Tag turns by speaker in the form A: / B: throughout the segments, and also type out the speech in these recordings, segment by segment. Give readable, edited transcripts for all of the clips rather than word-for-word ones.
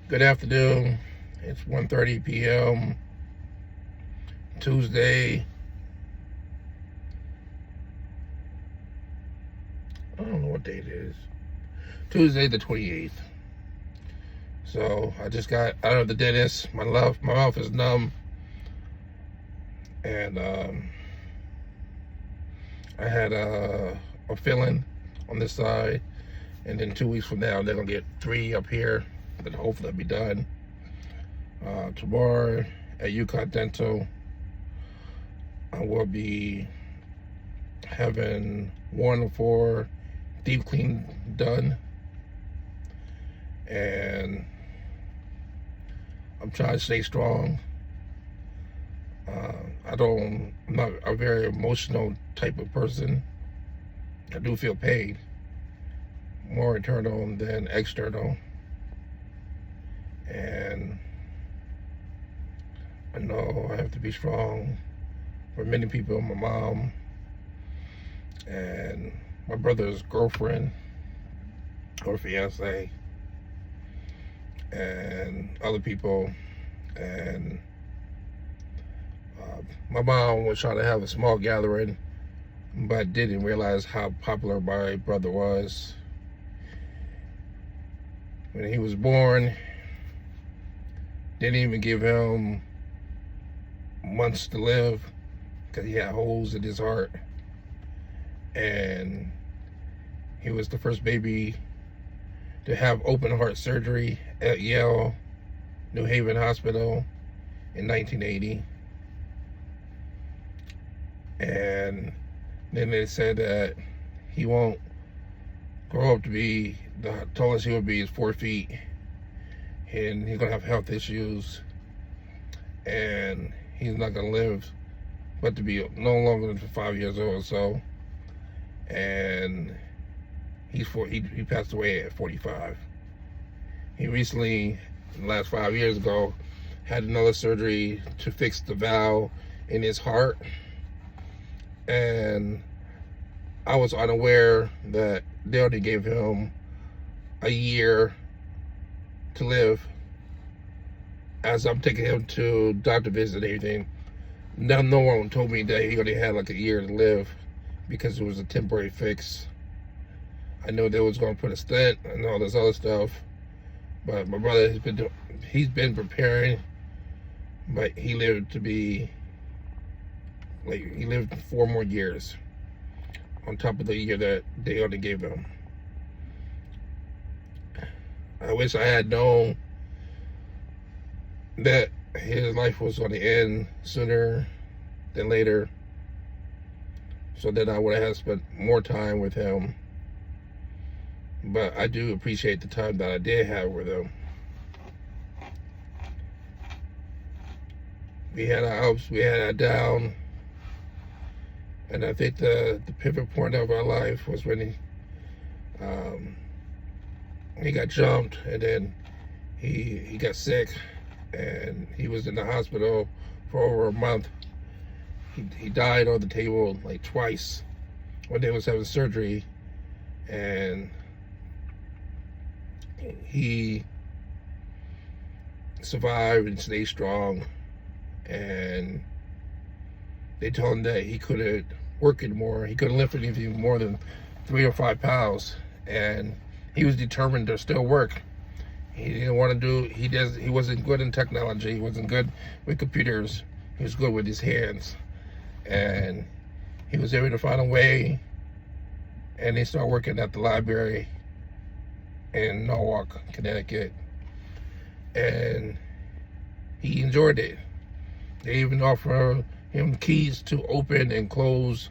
A: Good afternoon. It's 1:30 p.m. Tuesday. I don't know what date it is. Tuesday the 28th. So I just got out of the dentist. My mouth is numb. And I had a filling on this side. And then 2 weeks from now, they're going to get 3 up here. Then hopefully that'll be done. Tomorrow at UConn Dental, I will be having 1 4 deep clean done. And I'm trying to stay strong. I'm not a very emotional type of person. I do feel pain, more internal than external. And I know I have to be strong for many people, my mom and my brother's girlfriend or fiance and other people. And my mom was trying to have a small gathering, but didn't realize how popular my brother was. When he was born, didn't even give him months to live because he had holes in his heart. And he was the first baby to have open heart surgery at Yale New Haven Hospital in 1980. And then they said that he won't grow up to be, the tallest he will be is 4 feet. And he's gonna have health issues. And he's not gonna live but to be no longer than 5 years old. So, and he passed away at 45. He recently, in the last 5 years ago, had another surgery to fix the valve in his heart. And I was unaware that they only gave him a year to live. As I'm taking him to doctor visit and everything, now no one told me that he only had like a year to live because it was a temporary fix. I know they was going to put a stent and all this other stuff, but my brother he's been preparing, but he lived 4 more years on top of the year that they only gave him. I wish I had known that his life was going to end sooner than later, so that I would have spent more time with him. But I do appreciate the time that I did have with him. We had our ups, we had our down, and I think the pivot point of our life was when he got jumped, and then he got sick, and he was in the hospital for over a month. He died on the table like twice when they was having surgery, and he survived and stayed strong. And they told him that he couldn't work anymore. He couldn't lift anything more than 3 or 5 pounds, and he was determined to still work. He didn't want to do. He wasn't good in technology. He wasn't good with computers. He was good with his hands, and he was able to find a way. And they started working at the library in Norwalk, Connecticut, and he enjoyed it. They even offered him keys to open and close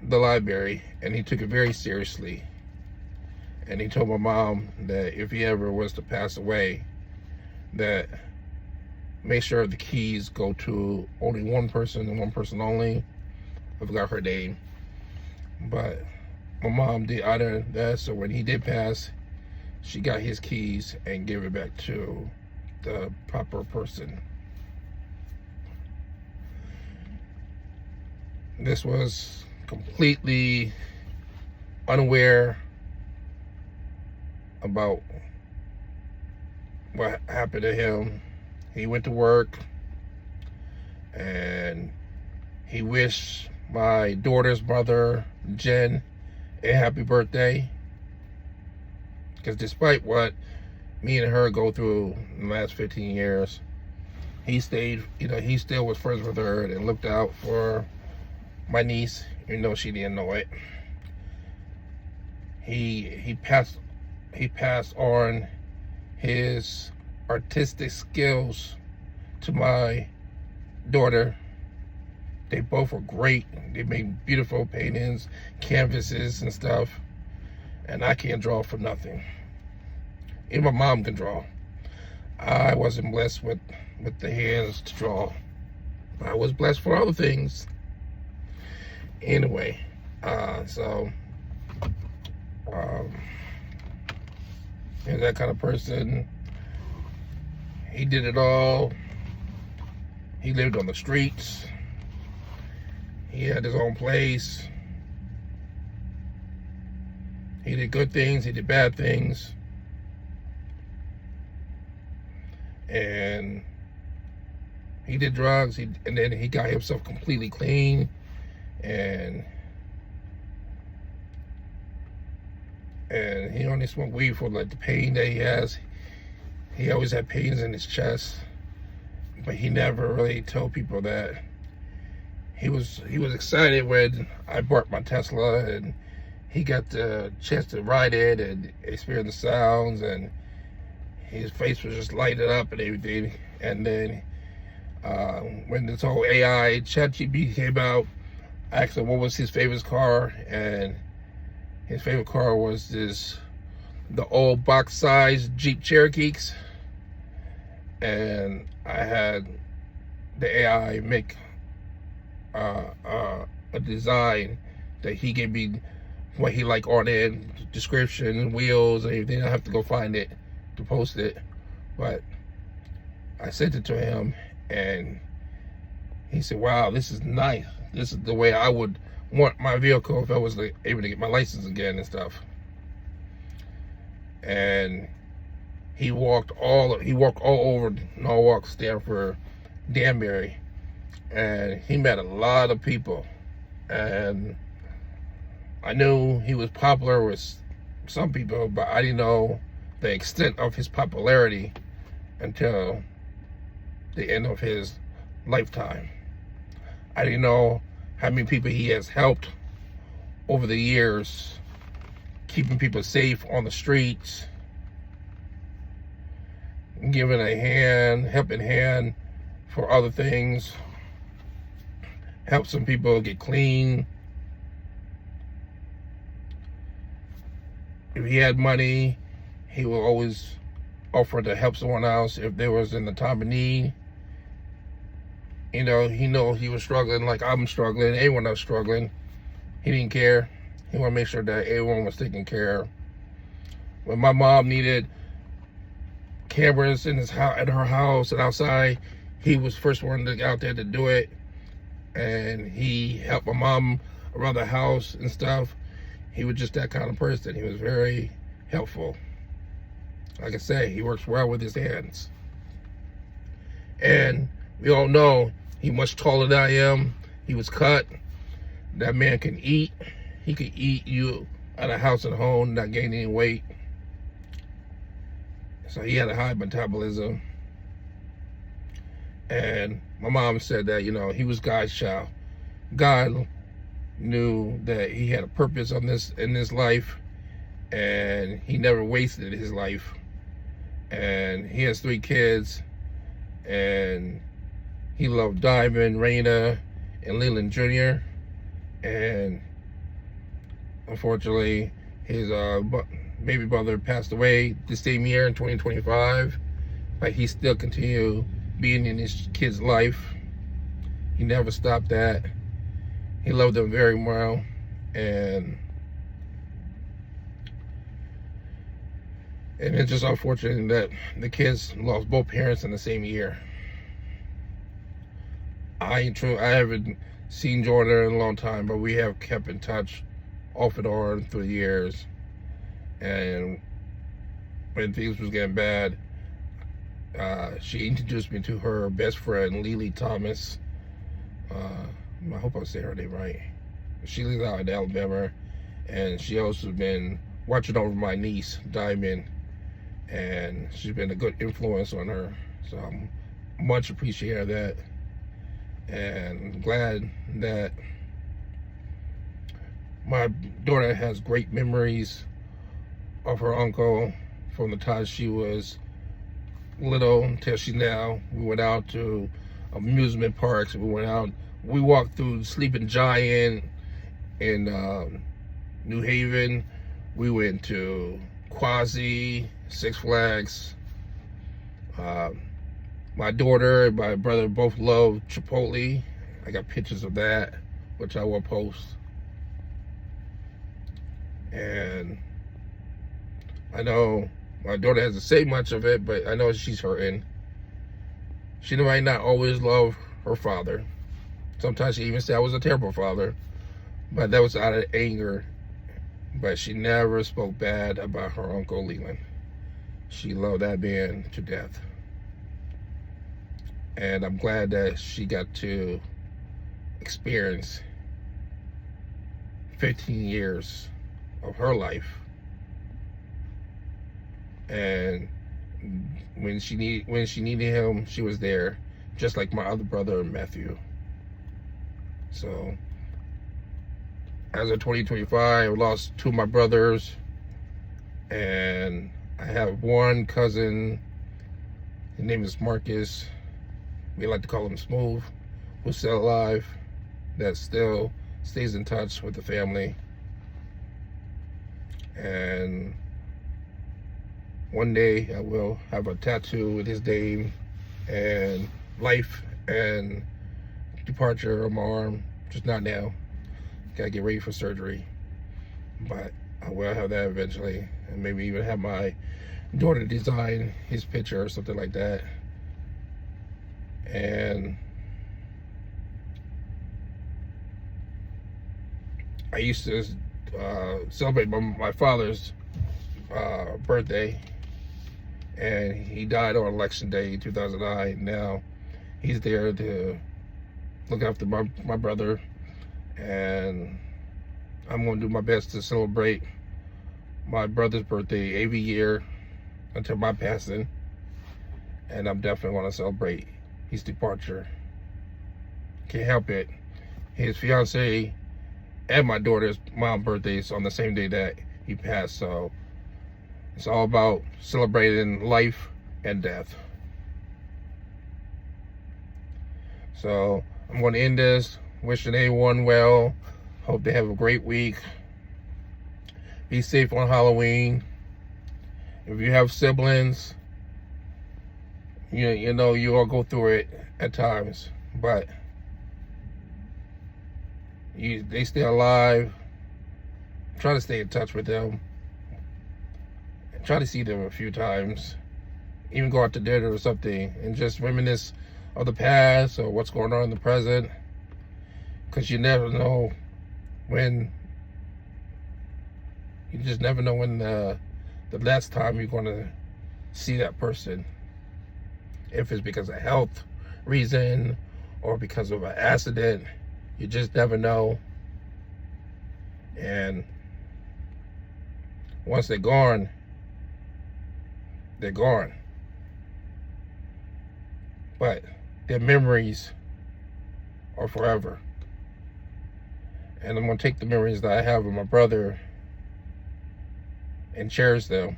A: the library, and he took it very seriously. And he told my mom that if he ever was to pass away, that make sure the keys go to only one person and one person only. I forgot her name, but my mom did honor that. So when he did pass, she got his keys and gave it back to the proper person. This was completely unaware about what happened to him. He went to work and he wished my daughter's mother, Jen, a happy birthday. Because despite what me and her go through in the last 15 years, he stayed, he still was friends with her and looked out for my niece, even though she didn't know it. He passed on his artistic skills to my daughter. They both were great. They made beautiful paintings, canvases and stuff. And I can't draw for nothing. Even my mom can draw. I wasn't blessed with the hands to draw. I was blessed for other things. Anyway, he's that kind of person. He did it all. He lived on the streets. He had his own place. He did good things, he did bad things. And he did drugs, and then he got himself completely clean. And he only smoked weed for like the pain that he has. He always had pains in his chest, but he never really told people that. He was excited when I bought my Tesla and he got the chance to ride it and experience the sounds, and his face was just lighted up and everything. And then when this whole AI ChatGPT came out, I asked him what was his favorite car, and his favorite car was the old box-sized Jeep Cherokees. And I had the AI make a design that he gave me what he liked on it, description, wheels, and everything. I have to go find it to post it, but I sent it to him and he said, wow, this is nice. This is the way I would want my vehicle if I was able to get my license again and stuff. And he walked all over Norwalk, Stamford, Danbury, and he met a lot of people. And I knew he was popular with some people, but I didn't know the extent of his popularity until the end of his lifetime. I didn't know how many people he has helped over the years, keeping people safe on the streets, giving a hand, helping hand for other things, help some people get clean. If he had money, he will always offer to help someone else if they was in the time of need. You know, he was struggling like I'm struggling, everyone else struggling. He didn't care. He wanted to make sure that everyone was taken care of. When my mom needed cameras in at her house and outside, he was the first one to get out there to do it. And he helped my mom around the house and stuff. He was just that kind of person. He was very helpful. Like I say, he works well with his hands. And we all know he's much taller than I am. He was cut. That man can eat. He could eat you at a house and home, not gain any weight. So he had a high metabolism. And my mom said that, he was God's child. God knew that he had a purpose in this life, and he never wasted his life. And he has 3 kids, and he loved Diamond, Raina, and Leland Jr. And unfortunately, his baby brother passed away the same year in 2025, but he still continued being in his kid's life. He never stopped that. He loved them very well, and it's just unfortunate that the kids lost both parents in the same year. I haven't seen Jordan in a long time, but we have kept in touch off and on through the years. And when things was getting bad, She introduced me to her best friend, Lily Thomas. I hope I'm saying her name right. She lives out in Alabama, and she also been watching over my niece, Diamond, and she's been a good influence on her. So I'm much appreciative of that, and glad that my daughter has great memories of her uncle from the time she was little until she now. We went out to amusement parks. We walked through Sleeping Giant in New Haven. We went to Quasi, Six Flags. My daughter and my brother both love Chipotle. I got pictures of that, which I will post. And I know my daughter hasn't said much of it, but I know she's hurting. She might not always love her father. Sometimes she even said I was a terrible father, but that was out of anger. But she never spoke bad about her Uncle Leland. She loved that man to death. And I'm glad that she got to experience 15 years of her life. And when she needed him, she was there, just like my other brother, Matthew. So, as of 2025, I lost two of my brothers, and I have one cousin. His name is Marcus. We like to call him Smooth, who's still alive, that still stays in touch with the family. And one day I will have a tattoo with his name and life and departure on my arm. Just not now. Gotta get ready for surgery. But I will have that eventually. And maybe even have my daughter design his picture or something like that. And I used to celebrate my father's birthday, and he died on election day 2009. Now he's there to look after my brother, and I'm going to do my best to celebrate my brother's birthday every year until my passing. And I'm definitely going to celebrate his departure. Can't help it. His fiance and my daughter's mom's birthdays on the same day that he passed. So it's all about celebrating life and death. So I'm going to end this wishing everyone well. Hope they have a great week. Be safe on Halloween. If you have siblings, you know you all go through it at times, but they stay alive. Try to stay in touch with them. Try to see them a few times. Even go out to dinner or something and just reminisce of the past or what's going on in the present. Because you never know when, you just never know when the last time you're going to see that person. If it's because of health reason or because of an accident, you just never know. And once they're gone, they're gone. But their memories are forever. And I'm going to take the memories that I have of my brother and cherish them.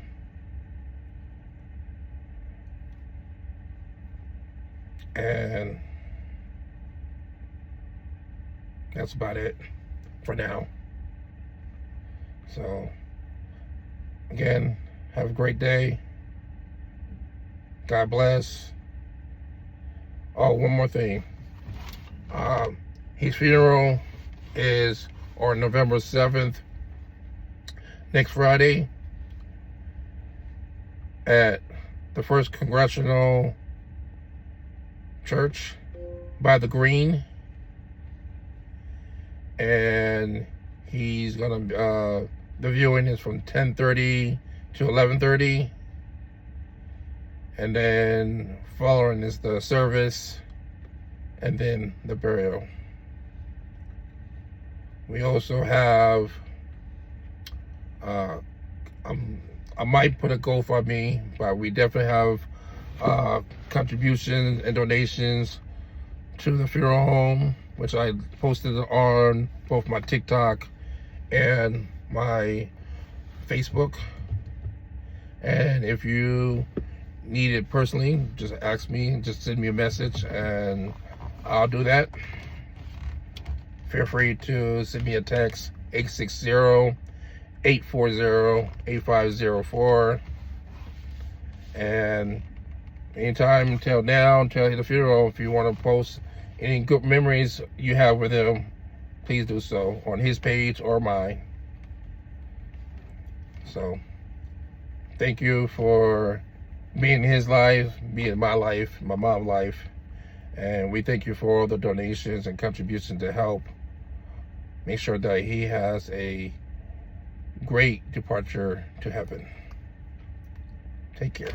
A: And that's about it for now. So, again, have a great day. God bless. Oh, one more thing. His funeral is on November 7th, next Friday, at the First Congregational Church by the Green. And he's gonna the viewing is from 10:30 to 11:30, And then following is the service, and then the burial. We also have, I might put a GoFundMe, but we definitely have contributions and donations to the funeral home, which I posted on both my TikTok and my Facebook. And if you need it personally, just ask me, just send me a message and I'll do that. Feel free to send me a text, 860-840-8504. And anytime until now, until the funeral, if you want to post any good memories you have with him, please do so on his page or mine. So thank you for being in his life, being in my life, my mom's life. And we thank you for all the donations and contributions to help make sure that he has a great departure to heaven. Take care.